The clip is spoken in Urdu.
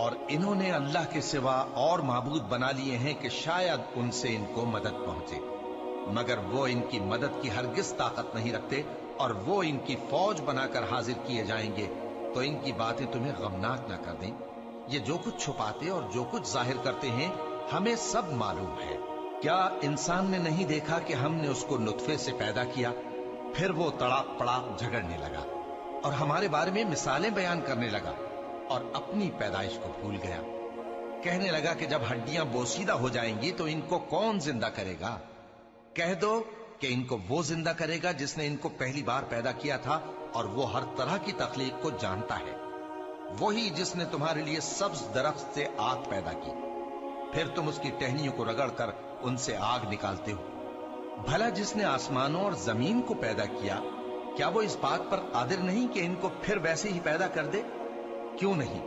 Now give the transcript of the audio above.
اور انہوں نے اللہ کے سوا اور معبود بنا لیے ہیں کہ شاید ان سے ان کو مدد پہنچے، مگر وہ ان کی مدد کی ہرگز طاقت نہیں رکھتے، اور وہ ان کی فوج بنا کر حاضر کیے جائیں گے تو ان کی باتیں تمہیں غمناک نہ کر دیں۔ یہ جو کچھ چھپاتے اور جو کچھ ظاہر کرتے ہیں ہمیں سب معلوم ہے۔ کیا انسان نے نہیں دیکھا کہ ہم نے اس کو نطفے سے پیدا کیا، پھر وہ تڑاک پڑاک جھگڑنے لگا اور ہمارے بارے میں مثالیں بیان کرنے لگا اور اپنی پیدائش کو بھول گیا۔ کہنے لگا کہ جب ہڈیاں بوسیدہ ہو جائیں گی تو ان کو کون زندہ کرے گا؟ کہہ دو کہ ان کو وہ زندہ کرے گا جس نے ان کو پہلی بار پیدا کیا تھا، اور وہ ہر طرح کی تخلیق کو جانتا ہے۔ وہی جس نے تمہارے لیے سبز درخت سے آگ پیدا کی، پھر تم اس کی ٹہنیوں کو رگڑ کر ان سے آگ نکالتے ہو۔ بھلا جس نے آسمانوں اور زمین کو پیدا کیا، کیا وہ اس بات پر قادر نہیں کہ ان کو پھر ویسے ہی پیدا کر دے؟ کیوں نہیں؟